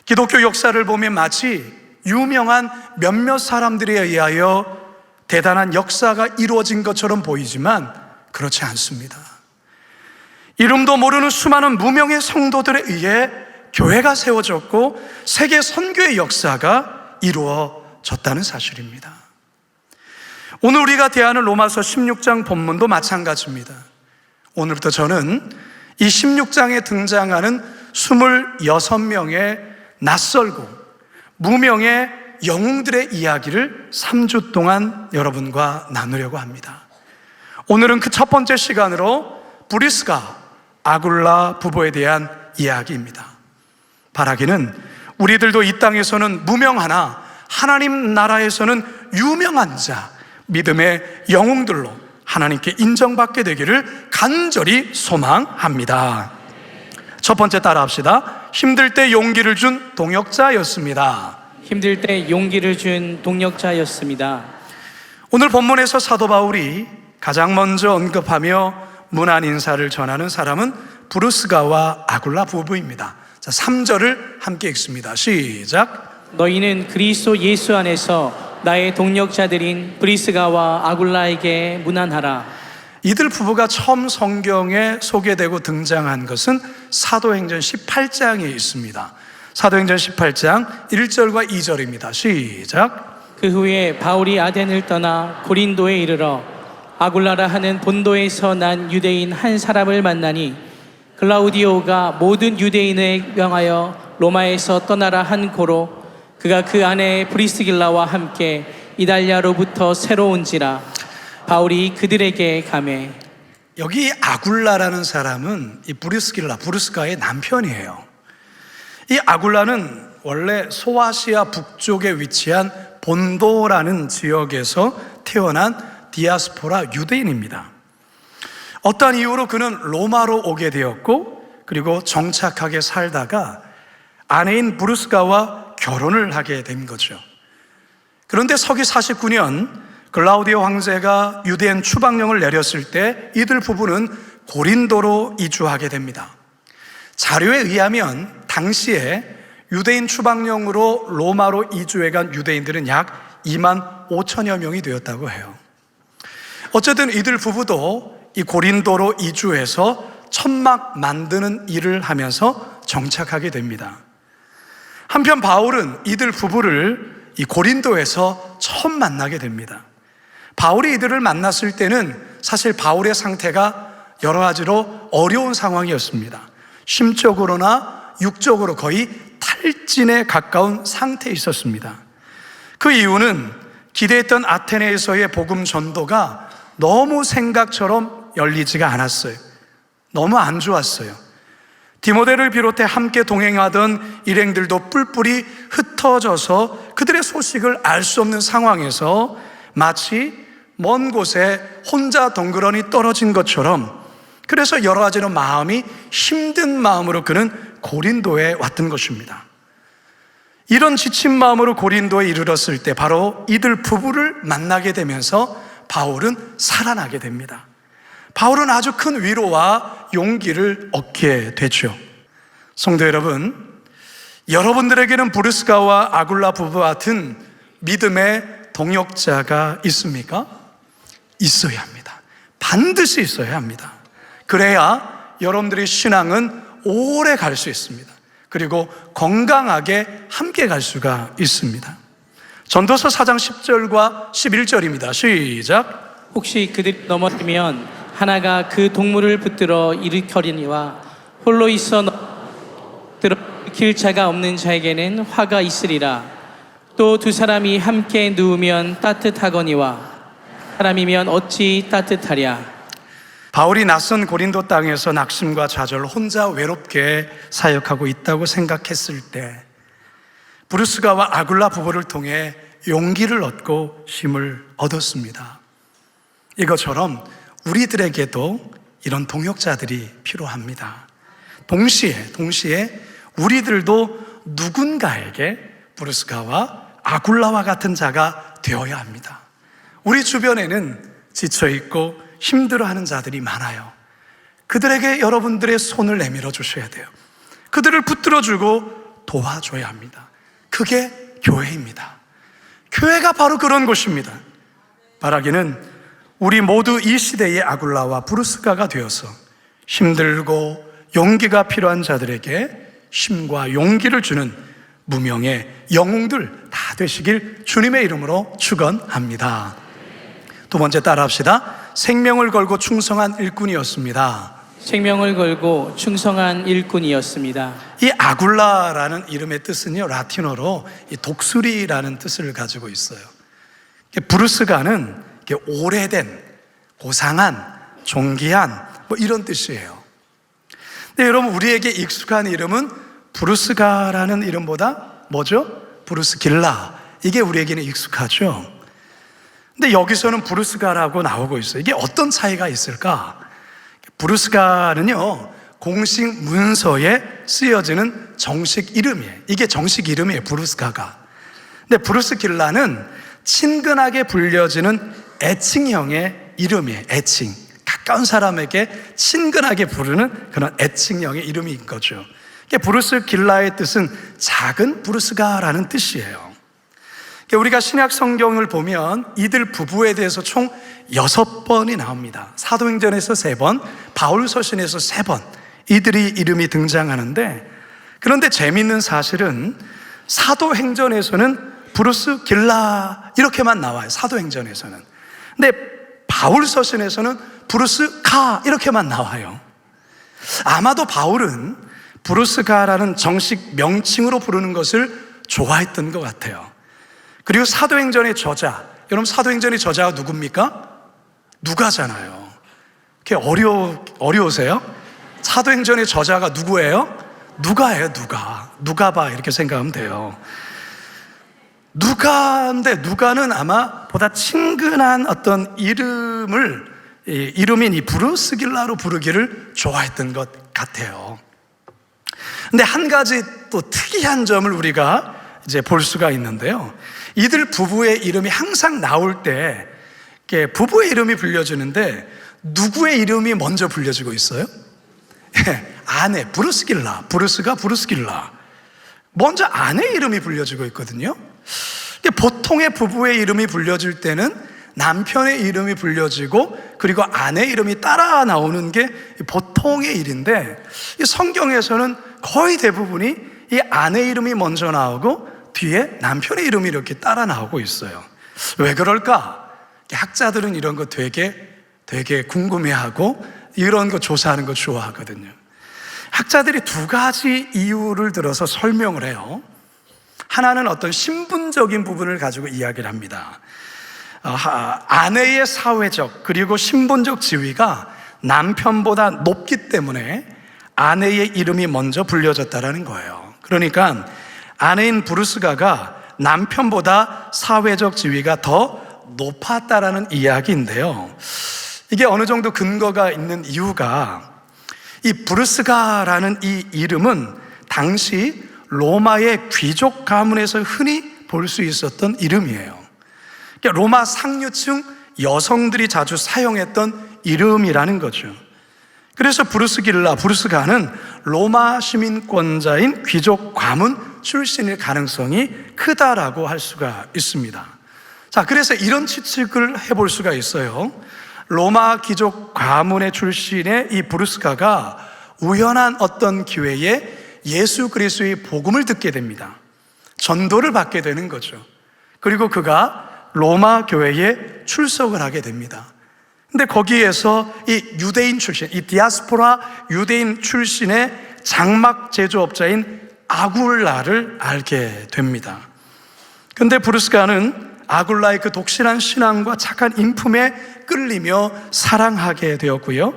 기독교 역사를 보면 마치 유명한 몇몇 사람들에 의하여 대단한 역사가 이루어진 것처럼 보이지만 그렇지 않습니다. 이름도 모르는 수많은 무명의 성도들에 의해 교회가 세워졌고 세계 선교의 역사가 이루어졌다는 사실입니다. 오늘 우리가 대하는 로마서 16장 본문도 마찬가지입니다. 오늘부터 저는 이 16장에 등장하는 26명의 낯설고 무명의 영웅들의 이야기를 3주 동안 여러분과 나누려고 합니다. 오늘은 그 첫 번째 시간으로 브리스가 아굴라 부부에 대한 이야기입니다. 바라기는 우리들도 이 땅에서는 무명하나 하나님 나라에서는 유명한 자, 믿음의 영웅들로 하나님께 인정받게 되기를 간절히 소망합니다. 첫 번째 따라합시다. 힘들 때 용기를 준 동역자였습니다. 힘들 때 용기를 준 동역자였습니다. 오늘 본문에서 사도 바울이 가장 먼저 언급하며 문안 인사를 전하는 사람은 브루스가와 아굴라 부부입니다. 자, 3절을 함께 읽습니다. 시작. 너희는 그리스도 예수 안에서 나의 동역자들인 브리스가와 아굴라에게 문안하라. 이들 부부가 처음 성경에 소개되고 등장한 것은 사도행전 18장에 있습니다. 사도행전 18장 1절과 2절입니다. 시작. 그 후에 바울이 아덴을 떠나 고린도에 이르러 아굴라라 하는 본도에서 난 유대인 한 사람을 만나니 글라우디오가 모든 유대인에 명하여 로마에서 떠나라 한 고로 그가 그 아내 브리스길라와 함께 이달리아로부터 새로 온지라. 바울이 그들에게 가매. 여기 아굴라라는 사람은 이 브루스가의 남편이에요. 이 아굴라는 원래 소아시아 북쪽에 위치한 본도라는 지역에서 태어난 디아스포라 유대인입니다. 어떠한 이유로 그는 로마로 오게 되었고 그리고 정착하게 살다가 아내인 브루스가와 결혼을 하게 된 거죠. 그런데 서기 49년 글라우디오 황제가 유대인 추방령을 내렸을 때 이들 부부는 고린도로 이주하게 됩니다. 자료에 의하면 당시에 유대인 추방령으로 로마로 이주해간 유대인들은 약 2만 5천여 명이 되었다고 해요. 어쨌든 이들 부부도 이 고린도로 이주해서 천막 만드는 일을 하면서 정착하게 됩니다. 한편 바울은 이들 부부를 이 고린도에서 처음 만나게 됩니다. 바울이 이들을 만났을 때는 사실 바울의 상태가 여러 가지로 어려운 상황이었습니다. 심적으로나 육적으로 거의 탈진에 가까운 상태에 있었습니다. 그 이유는 기대했던 아테네에서의 복음 전도가 너무 생각처럼 열리지가 않았어요. 너무 안 좋았어요. 디모데를 비롯해 함께 동행하던 일행들도 뿔뿔이 흩어져서 그들의 소식을 알 수 없는 상황에서 마치 먼 곳에 혼자 덩그러니 떨어진 것처럼, 그래서 여러 가지로 마음이 힘든 마음으로 그는 고린도에 왔던 것입니다. 이런 지친 마음으로 고린도에 이르렀을 때 바로 이들 부부를 만나게 되면서 바울은 살아나게 됩니다. 바울은 아주 큰 위로와 용기를 얻게 되죠. 성도 여러분, 여러분들에게는 브루스가와 아굴라 부부 같은 믿음의 동역자가 있습니까? 있어야 합니다. 반드시 있어야 합니다. 그래야 여러분들의 신앙은 오래 갈 수 있습니다. 그리고 건강하게 함께 갈 수가 있습니다. 전도서 4장 10절과 11절입니다. 시작. 혹시 그들이 넘어지면 하나가 그 동물을 붙들어 일으켜리니와 홀로 있어 일으킬 자가 없는 자에게는 화가 있으리라. 또 두 사람이 함께 누우면 따뜻하거니와 사람이면 어찌 따뜻하랴. 바울이 낯선 고린도 땅에서 낙심과 좌절, 혼자 외롭게 사역하고 있다고 생각했을 때 브루스가와 아굴라 부부를 통해 용기를 얻고 힘을 얻었습니다. 이것처럼 우리들에게도 이런 동역자들이 필요합니다. 동시에 우리들도 누군가에게 브루스가와 아굴라와 같은 자가 되어야 합니다. 우리 주변에는 지쳐있고 힘들어하는 자들이 많아요. 그들에게 여러분들의 손을 내밀어 주셔야 돼요. 그들을 붙들어주고 도와줘야 합니다. 그게 교회입니다. 교회가 바로 그런 곳입니다. 바라기는 우리 모두 이 시대의 아굴라와 브루스가가 되어서 힘들고 용기가 필요한 자들에게 힘과 용기를 주는 무명의 영웅들 다 되시길 주님의 이름으로 축원합니다. 두 번째 따라합시다. 생명을 걸고 충성한 일꾼이었습니다. 생명을 걸고 충성한 일꾼이었습니다. 이 아굴라라는 이름의 뜻은요, 라틴어로 이 독수리라는 뜻을 가지고 있어요. 브루스가는 오래된, 고상한, 존귀한 뭐 이런 뜻이에요. 근데 여러분, 우리에게 익숙한 이름은 브루스가라는 이름보다 뭐죠? 브루스길라. 이게 우리에게는 익숙하죠. 근데 여기서는 브루스가라고 나오고 있어요. 이게 어떤 차이가 있을까? 브루스가는요, 공식 문서에 쓰여지는 정식 이름이에요. 이게 정식 이름이에요, 브루스가가. 근데 브루스길라는 친근하게 불려지는 애칭형의 이름이에요. 애칭. 가까운 사람에게 친근하게 부르는 그런 애칭형의 이름인 거죠. 브루스길라의 뜻은 작은 브루스가라는 뜻이에요. 우리가 신약 성경을 보면 이들 부부에 대해서 총 6번이 나옵니다. 사도행전에서 3번, 바울서신에서 3번 이들이 이름이 등장하는데, 그런데 재미있는 사실은 사도행전에서는 브루스길라 이렇게만 나와요. 사도행전에서는. 근데 바울서신에서는 브루스가 이렇게만 나와요. 아마도 바울은 브루스가라는 정식 명칭으로 부르는 것을 좋아했던 것 같아요. 그리고 사도행전의 저자, 여러분 사도행전의 저자가 누굽니까? 누가잖아요. 그게 어려우세요? 사도행전의 저자가 누구예요? 누가예요, 누가. 누가봐 이렇게 생각하면 돼요. 누가인데 누가는 아마 보다 친근한 어떤 이름인 이 브루스길라로 부르기를 좋아했던 것 같아요. 근데 한 가지 또 특이한 점을 우리가 이제 볼 수가 있는데요. 이들 부부의 이름이 항상 나올 때 부부의 이름이 불려지는데 누구의 이름이 먼저 불려지고 있어요? 아내, 브루스길라. 브루스길라. 먼저 아내의 이름이 불려지고 있거든요. 보통의 부부의 이름이 불려질 때는 남편의 이름이 불려지고 그리고 아내의 이름이 따라 나오는 게 보통의 일인데, 이 성경에서는 거의 대부분이 이 아내 이름이 먼저 나오고 뒤에 남편의 이름이 이렇게 따라 나오고 있어요. 왜 그럴까? 학자들은 이런 거 되게 궁금해하고 이런 거 조사하는 거 좋아하거든요. 학자들이 두 가지 이유를 들어서 설명을 해요. 하나는 어떤 신분적인 부분을 가지고 이야기를 합니다. 아내의 사회적 그리고 신분적 지위가 남편보다 높기 때문에 아내의 이름이 먼저 불려졌다라는 거예요. 그러니까 아내인 브루스가가 남편보다 사회적 지위가 더 높았다라는 이야기인데요. 이게 어느 정도 근거가 있는 이유가, 이 브루스가라는 이 이름은 당시 로마의 귀족 가문에서 흔히 볼 수 있었던 이름이에요. 그러니까 로마 상류층 여성들이 자주 사용했던 이름이라는 거죠. 그래서 브루스가는 로마 시민권자인 귀족 가문 출신일 가능성이 크다라고 할 수가 있습니다. 자, 그래서 이런 추측을 해볼 수가 있어요. 로마 귀족 가문의 출신의 이 브루스가가 우연한 어떤 기회에 예수 그리스도의 복음을 듣게 됩니다. 전도를 받게 되는 거죠. 그리고 그가 로마 교회에 출석을 하게 됩니다. 근데 거기에서 이 유대인 출신, 이 디아스포라 유대인 출신의 장막 제조업자인 아굴라를 알게 됩니다. 근데 브루스가는 아굴라의 그 독실한 신앙과 착한 인품에 끌리며 사랑하게 되었고요.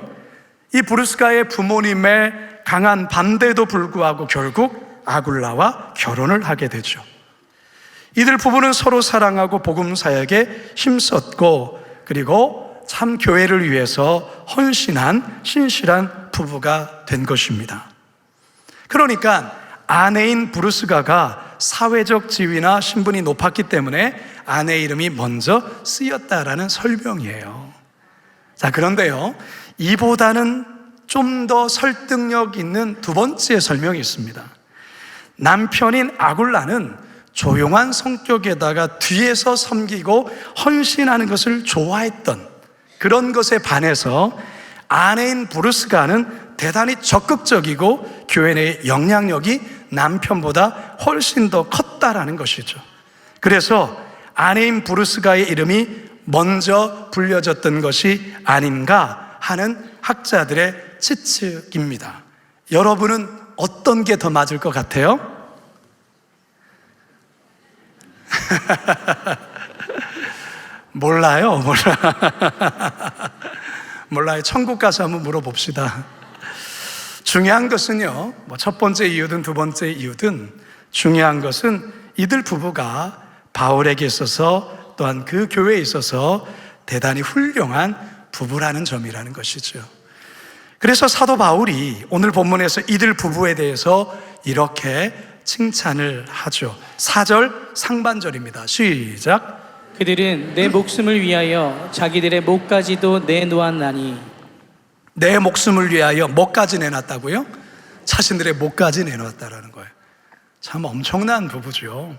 이 브루스가의 부모님의 강한 반대에도 불구하고 결국 아굴라와 결혼을 하게 되죠. 이들 부부는 서로 사랑하고 복음 사역에 힘썼고, 그리고 참 교회를 위해서 헌신한 신실한 부부가 된 것입니다. 그러니까 아내인 브루스가가 사회적 지위나 신분이 높았기 때문에 아내 이름이 먼저 쓰였다라는 설명이에요. 자, 그런데요, 이보다는 좀 더 설득력 있는 두 번째 설명이 있습니다. 남편인 아굴라는 조용한 성격에다가 뒤에서 섬기고 헌신하는 것을 좋아했던 그런 것에 반해서 아내인 브루스가는 대단히 적극적이고 교회 내 영향력이 남편보다 훨씬 더 컸다라는 것이죠. 그래서 아내인 브루스가의 이름이 먼저 불려졌던 것이 아닌가 하는 학자들의 추측입니다. 여러분은 어떤 게 더 맞을 것 같아요? 몰라요. 몰라요. 천국 가서 한번 물어봅시다. 중요한 것은요, 첫 번째 이유든 두 번째 이유든 중요한 것은 이들 부부가 바울에게 있어서 또한 그 교회에 있어서 대단히 훌륭한 부부라는 점이라는 것이죠. 그래서 사도 바울이 오늘 본문에서 이들 부부에 대해서 이렇게 칭찬을 하죠. 4절 상반절입니다. 시작. 그들은 내 목숨을 위하여 자기들의 목까지도 내놓았나니. 내 목숨을 위하여 뭐까지 내놨다고요? 자신들의 목까지 내놓았다라는 거예요. 참 엄청난 부부죠.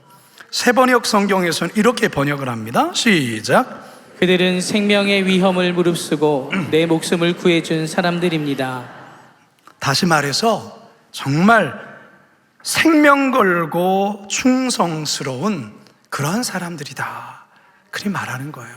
세번역 성경에서는 이렇게 번역을 합니다. 시작. 그들은 생명의 위험을 무릅쓰고 내 목숨을 구해준 사람들입니다. 다시 말해서 정말 생명 걸고 충성스러운 그런 사람들이다, 그리 말하는 거예요.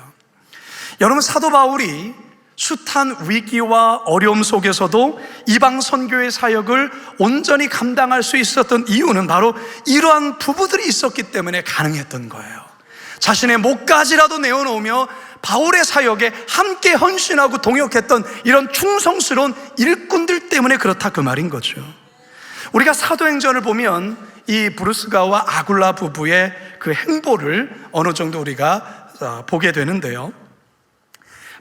여러분, 사도 바울이 숱한 위기와 어려움 속에서도 이방 선교의 사역을 온전히 감당할 수 있었던 이유는 바로 이러한 부부들이 있었기 때문에 가능했던 거예요. 자신의 목까지라도 내어놓으며 바울의 사역에 함께 헌신하고 동역했던 이런 충성스러운 일꾼들 때문에 그렇다, 그 말인 거죠. 우리가 사도행전을 보면 이 브루스가와 아굴라 부부의 그 행보를 어느 정도 우리가 보게 되는데요.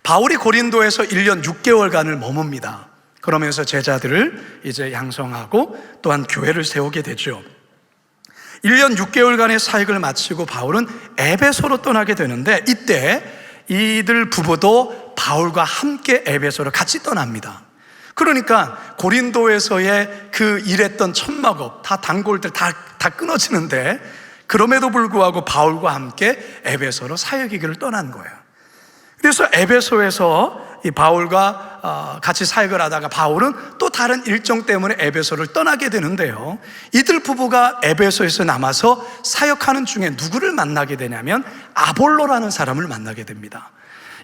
바울이 고린도에서 1년 6개월간을 머뭅니다. 그러면서 제자들을 이제 양성하고 또한 교회를 세우게 되죠. 1년 6개월간의 사역을 마치고 바울은 에베소로 떠나게 되는데, 이때 이들 부부도 바울과 함께 에베소로 같이 떠납니다. 그러니까 고린도에서의 그 일했던 천막업, 다 단골들 다 끊어지는데, 그럼에도 불구하고 바울과 함께 에베소로 사역의 길을 떠난 거예요. 그래서 에베소에서 이 바울과 같이 사역을 하다가 바울은 또 다른 일정 때문에 에베소를 떠나게 되는데요. 이들 부부가 에베소에서 남아서 사역하는 중에 누구를 만나게 되냐면 아볼로라는 사람을 만나게 됩니다.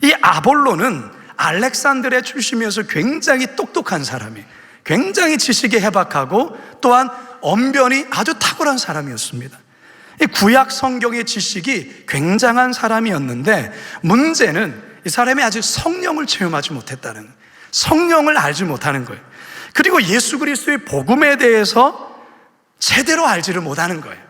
이 아볼로는 알렉산드리아 출신이어서 굉장히 똑똑한 사람이에요. 굉장히 지식에 해박하고 또한 언변이 아주 탁월한 사람이었습니다. 이 구약 성경의 지식이 굉장한 사람이었는데, 문제는 이 사람이 아직 성령을 체험하지 못했다는 거예요. 성령을 알지 못하는 거예요. 그리고 예수 그리스도의 복음에 대해서 제대로 알지를 못하는 거예요.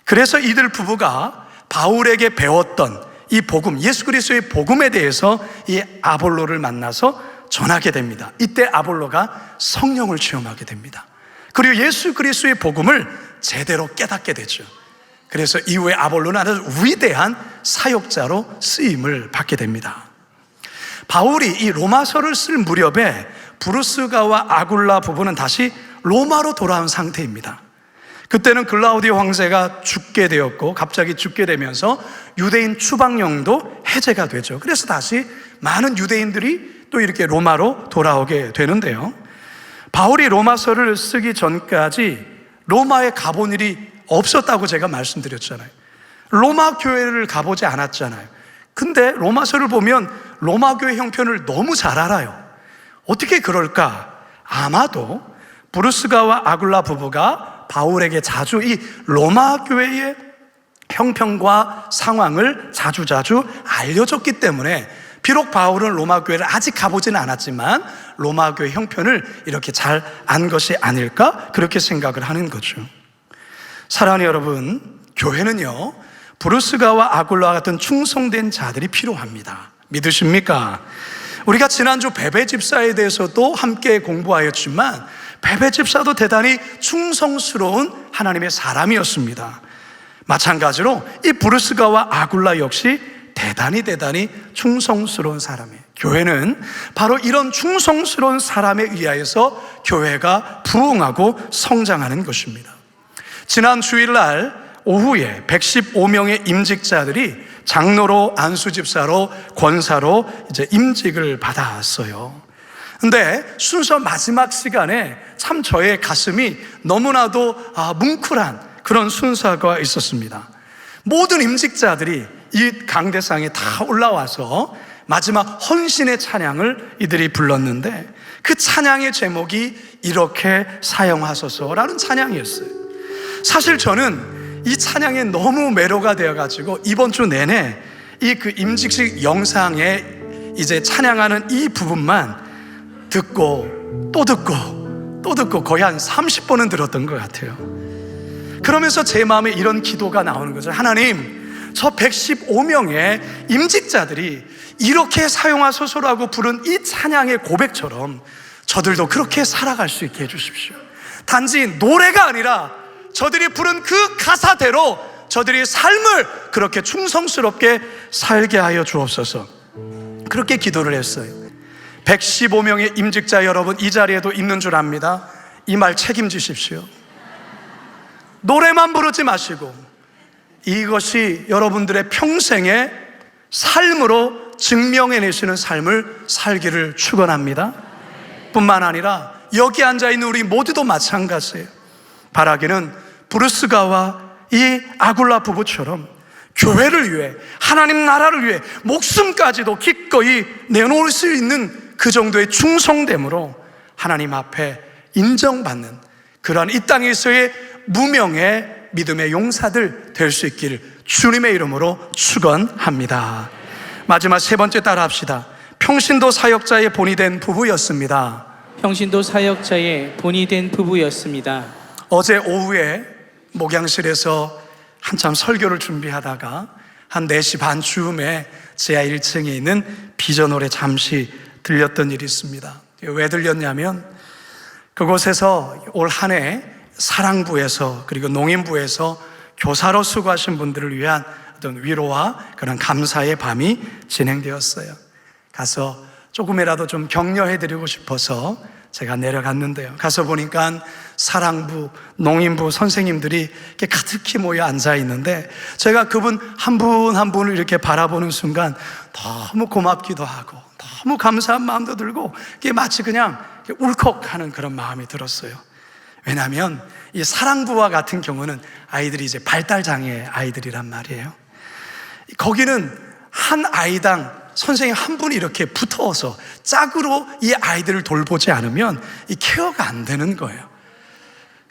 그래서 이들 부부가 바울에게 배웠던 이 복음, 예수 그리스도의 복음에 대해서 이 아볼로를 만나서 전하게 됩니다. 이때 아볼로가 성령을 체험하게 됩니다. 그리고 예수 그리스도의 복음을 제대로 깨닫게 되죠. 그래서 이후에 아볼로는 아주 위대한 사역자로 쓰임을 받게 됩니다. 바울이 이 로마서를 쓸 무렵에 브루스가와 아굴라 부부는 다시 로마로 돌아온 상태입니다. 그때는 글라우디오 황제가 죽게 되었고, 갑자기 죽게 되면서 유대인 추방령도 해제가 되죠. 그래서 다시 많은 유대인들이 또 이렇게 로마로 돌아오게 되는데요. 바울이 로마서를 쓰기 전까지 로마에 가본 일이 없었다고 제가 말씀드렸잖아요. 로마 교회를 가보지 않았잖아요. 근데 로마서를 보면 로마 교회 형편을 너무 잘 알아요. 어떻게 그럴까? 아마도 브루스가와 아굴라 부부가 바울에게 자주 이 로마 교회의 형편과 상황을 자주자주 알려줬기 때문에, 비록 바울은 로마 교회를 아직 가보지는 않았지만 로마 교회 형편을 이렇게 잘 안 것이 아닐까, 그렇게 생각을 하는 거죠. 사랑하는 여러분, 교회는요, 브루스가와 아굴라와 같은 충성된 자들이 필요합니다. 믿으십니까? 우리가 지난주 베베 집사에 대해서도 함께 공부하였지만, 베베 집사도 대단히 충성스러운 하나님의 사람이었습니다. 마찬가지로 이 브루스가와 아굴라 역시 대단히 충성스러운 사람이에요. 교회는 바로 이런 충성스러운 사람에 의하여서 교회가 부흥하고 성장하는 것입니다. 지난 주일날 오후에 115명의 임직자들이 장로로, 안수집사로, 권사로 이제 임직을 받았어요. 근데 순서 마지막 시간에 참 저의 가슴이 너무나도 뭉클한 그런 순서가 있었습니다. 모든 임직자들이 이 강대상에 다 올라와서 마지막 헌신의 찬양을 이들이 불렀는데, 그 찬양의 제목이 이렇게 사용하소서라는 찬양이었어요. 사실 저는 이 찬양에 너무 매료가 되어가지고 이번 주 내내 이 그 임직식 영상에 이제 찬양하는 이 부분만 듣고 또 듣고 또 듣고 거의 한 30번은 들었던 것 같아요. 그러면서 제 마음에 이런 기도가 나오는 거죠. 하나님, 저 115명의 임직자들이 이렇게 사용하소서라고 부른 이 찬양의 고백처럼 저들도 그렇게 살아갈 수 있게 해주십시오. 단지 노래가 아니라 저들이 부른 그 가사대로 저들의 삶을 그렇게 충성스럽게 살게 하여 주옵소서. 그렇게 기도를 했어요. 115명의 임직자 여러분, 이 자리에도 있는 줄 압니다. 이 말 책임지십시오. 노래만 부르지 마시고 이것이 여러분들의 평생의 삶으로 증명해내시는 삶을 살기를 축원합니다. 뿐만 아니라 여기 앉아있는 우리 모두도 마찬가지예요. 바라기는 브루스가와 이 아굴라 부부처럼 교회를 위해, 하나님 나라를 위해 목숨까지도 기꺼이 내놓을 수 있는 그 정도의 충성됨으로 하나님 앞에 인정받는 그러한 이 땅에서의 무명의 믿음의 용사들 될 수 있기를 주님의 이름으로 축원합니다. 마지막 세 번째 따라 합시다. 평신도 사역자의 본이 된 부부였습니다. 평신도 사역자의 본이 된 부부였습니다. 어제 오후에 목양실에서 한참 설교를 준비하다가 한 4시 반쯤에 지하 1층에 있는 비전홀에 잠시 들렸던 일이 있습니다. 왜 들렸냐면 그곳에서 올 한 해 사랑부에서 그리고 농인부에서 교사로 수고하신 분들을 위한 어떤 위로와 그런 감사의 밤이 진행되었어요. 가서 조금이라도 좀 격려해드리고 싶어서 제가 내려갔는데요. 가서 보니까 사랑부, 농인부 선생님들이 이렇게 가득히 모여 앉아 있는데 제가 그분 한 분 한 분을 이렇게 바라보는 순간 너무 고맙기도 하고 너무 감사한 마음도 들고 이게 마치 그냥 울컥하는 그런 마음이 들었어요. 왜냐하면 이 사랑부와 같은 경우는 아이들이 이제 발달장애 아이들이란 말이에요. 거기는 한 아이당 선생님 한 분이 이렇게 붙어서 짝으로 이 아이들을 돌보지 않으면 이 케어가 안 되는 거예요.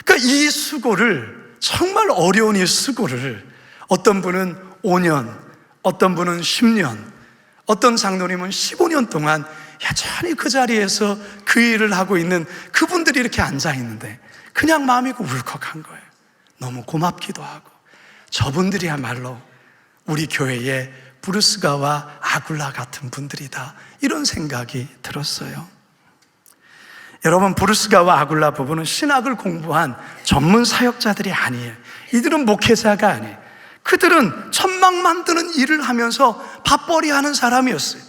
그러니까 이 수고를, 정말 어려운 이 수고를 어떤 분은 5년, 어떤 분은 10년, 어떤 장로님은 15년 동안 여전히 그 자리에서 그 일을 하고 있는 그분들이 이렇게 앉아 있는데 그냥 마음이 울컥한 거예요. 너무 고맙기도 하고 저분들이야말로 우리 교회의 브루스가와 아굴라 같은 분들이다, 이런 생각이 들었어요. 여러분, 브루스가와 아굴라 부부는 신학을 공부한 전문 사역자들이 아니에요. 이들은 목회자가 아니에요. 그들은 천막 만드는 일을 하면서 밥벌이 하는 사람이었어요.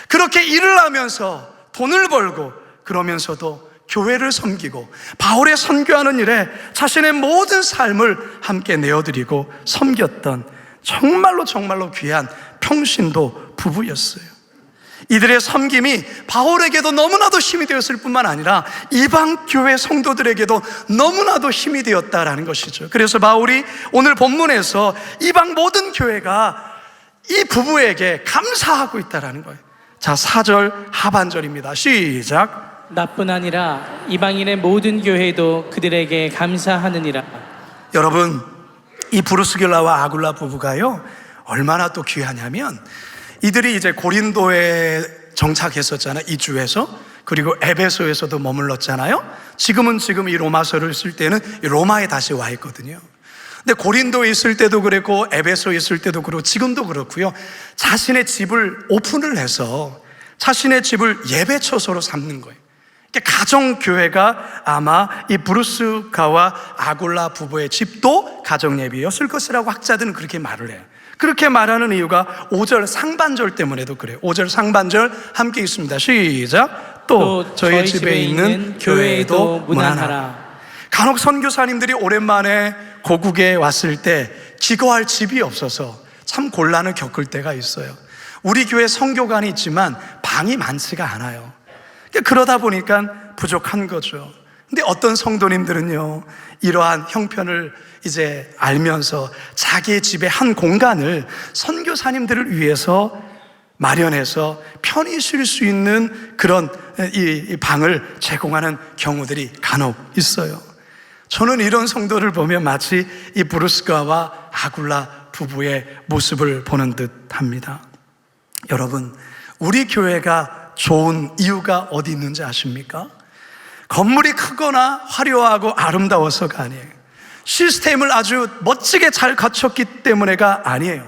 그렇게 일을 하면서 돈을 벌고 그러면서도 교회를 섬기고 바울의 선교하는 일에 자신의 모든 삶을 함께 내어드리고 섬겼던 정말로 귀한 평신도 부부였어요. 이들의 섬김이 바울에게도 너무나도 힘이 되었을 뿐만 아니라 이방 교회 성도들에게도 너무나도 힘이 되었다라는 것이죠. 그래서 바울이 오늘 본문에서 이방 모든 교회가 이 부부에게 감사하고 있다라는 거예요. 자, 4절 하반절입니다. 시작. 나뿐 아니라 이방인의 모든 교회도 그들에게 감사하느니라. 여러분, 이 브루스길라와 아굴라 부부가요 얼마나 또 귀하냐면 이들이 이제 고린도에 정착했었잖아요. 이 주에서. 그리고 에베소에서도 머물렀잖아요. 지금 이 로마서를 쓸 때는 로마에 다시 와 있거든요. 근데 고린도에 있을 때도 그랬고 에베소에 있을 때도 그렇고 지금도 그렇고요, 자신의 집을 오픈을 해서 자신의 집을 예배처소로 삼는 거예요. 가정교회가 아마 이 브루스가와 아굴라 부부의 집도 가정예배였을 것이라고 학자들은 그렇게 말을 해요. 그렇게 말하는 이유가 5절 상반절 때문에도 그래요. 5절 상반절 함께 있습니다. 시작. 또 저희 집에 있는 교회에도 문안하라. 간혹 선교사님들이 오랜만에 고국에 왔을 때 기거할 집이 없어서 참 곤란을 겪을 때가 있어요. 우리 교회 성교관이 있지만 방이 많지가 않아요. 그러다 보니까 부족한 거죠. 근데 어떤 성도님들은요, 이러한 형편을 이제 알면서 자기의 집의 한 공간을 선교사님들을 위해서 마련해서 편히 쉴 수 있는 그런 이 방을 제공하는 경우들이 간혹 있어요. 저는 이런 성도를 보면 마치 이 브루스가와 아굴라 부부의 모습을 보는 듯 합니다. 여러분, 우리 교회가 좋은 이유가 어디 있는지 아십니까? 건물이 크거나 화려하고 아름다워서가 아니에요. 시스템을 아주 멋지게 잘 갖췄기 때문에가 아니에요.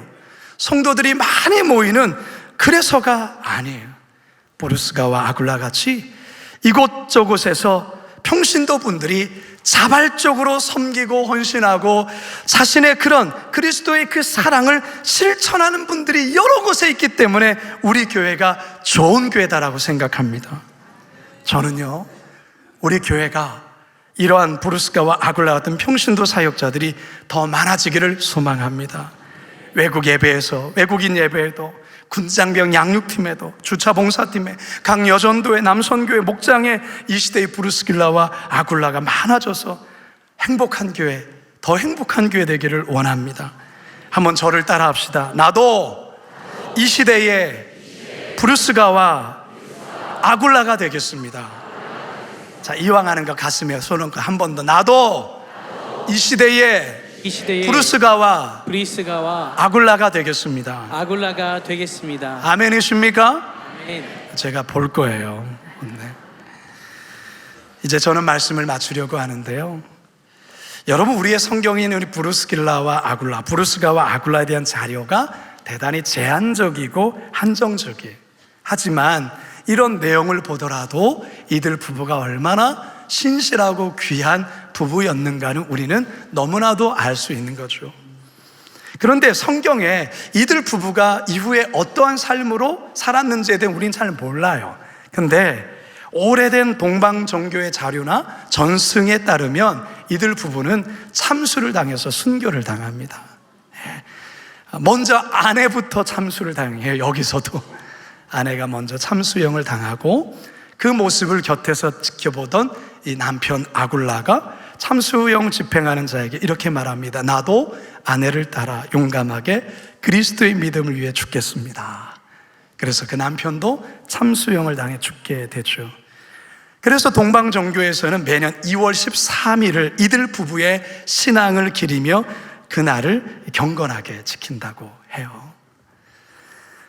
성도들이 많이 모이는 그래서가 아니에요. 브루스가와 아굴라 같이 이곳저곳에서 평신도 분들이 자발적으로 섬기고 헌신하고 자신의 그런 그리스도의 그 사랑을 실천하는 분들이 여러 곳에 있기 때문에 우리 교회가 좋은 교회다라고 생각합니다. 저는요, 우리 교회가 이러한 브루스가와 아굴라 같은 평신도 사역자들이 더 많아지기를 소망합니다. 외국 예배에서, 외국인 예배에도, 군장병 양육팀에도, 주차봉사팀에, 각 여전도회, 남선교회, 목장에 이 시대의 브루스길라와 아굴라가 많아져서 행복한 교회, 더 행복한 교회 되기를 원합니다. 한번 저를 따라 합시다. 나도 이 시대의 브루스가와 아굴라가 되겠습니다. 자, 이왕 하는 거 가슴에 손 얹고 한 번 더. 나도 이 시대의 브루스가와 아굴라가 되겠습니다. 아굴라가 되겠습니다. 아멘이십니까? 아멘. 제가 볼 거예요. 네. 이제 저는 말씀을 마치려고 하는데요. 여러분, 우리의 성경에 있는 우리 브루스가와 아굴라에 대한 자료가 대단히 제한적이고 한정적이에요. 하지만 이런 내용을 보더라도 이들 부부가 얼마나 신실하고 귀한 부부였는가는 우리는 너무나도 알 수 있는 거죠. 그런데 성경에 이들 부부가 이후에 어떠한 삶으로 살았는지에 대해 우리는 잘 몰라요. 그런데 오래된 동방정교의 자료나 전승에 따르면 이들 부부는 참수를 당해서 순교를 당합니다. 먼저 아내부터 참수를 당해요. 여기서도 아내가 먼저 참수형을 당하고 그 모습을 곁에서 지켜보던 이 남편 아굴라가 참수형 집행하는 자에게 이렇게 말합니다. 나도 아내를 따라 용감하게 그리스도의 믿음을 위해 죽겠습니다. 그래서 그 남편도 참수형을 당해 죽게 되죠. 그래서 동방정교에서는 매년 2월 13일을 이들 부부의 신앙을 기리며 그날을 경건하게 지킨다고 해요.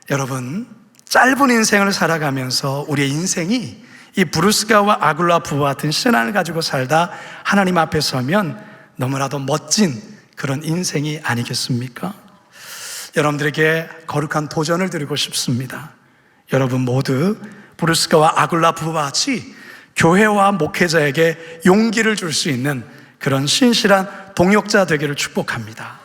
여러분, 짧은 인생을 살아가면서 우리의 인생이 이 브루스가와 아굴라 부부와 같은 신앙을 가지고 살다 하나님 앞에 서면 너무나도 멋진 그런 인생이 아니겠습니까? 여러분들에게 거룩한 도전을 드리고 싶습니다. 여러분 모두 브루스가와 아굴라 부부와 같이 교회와 목회자에게 용기를 줄 수 있는 그런 신실한 동역자 되기를 축복합니다.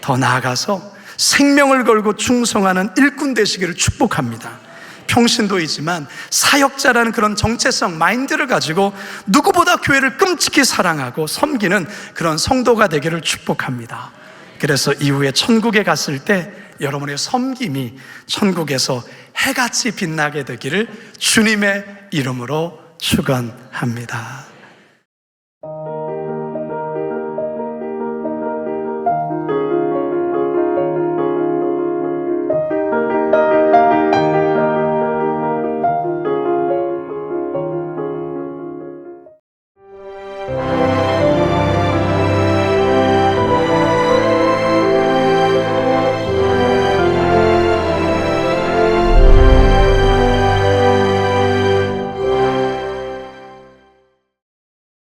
더 나아가서 생명을 걸고 충성하는 일꾼 되시기를 축복합니다. 평신도이지만 사역자라는 그런 정체성, 마인드를 가지고 누구보다 교회를 끔찍히 사랑하고 섬기는 그런 성도가 되기를 축복합니다. 그래서 이후에 천국에 갔을 때 여러분의 섬김이 천국에서 해같이 빛나게 되기를 주님의 이름으로 축원합니다.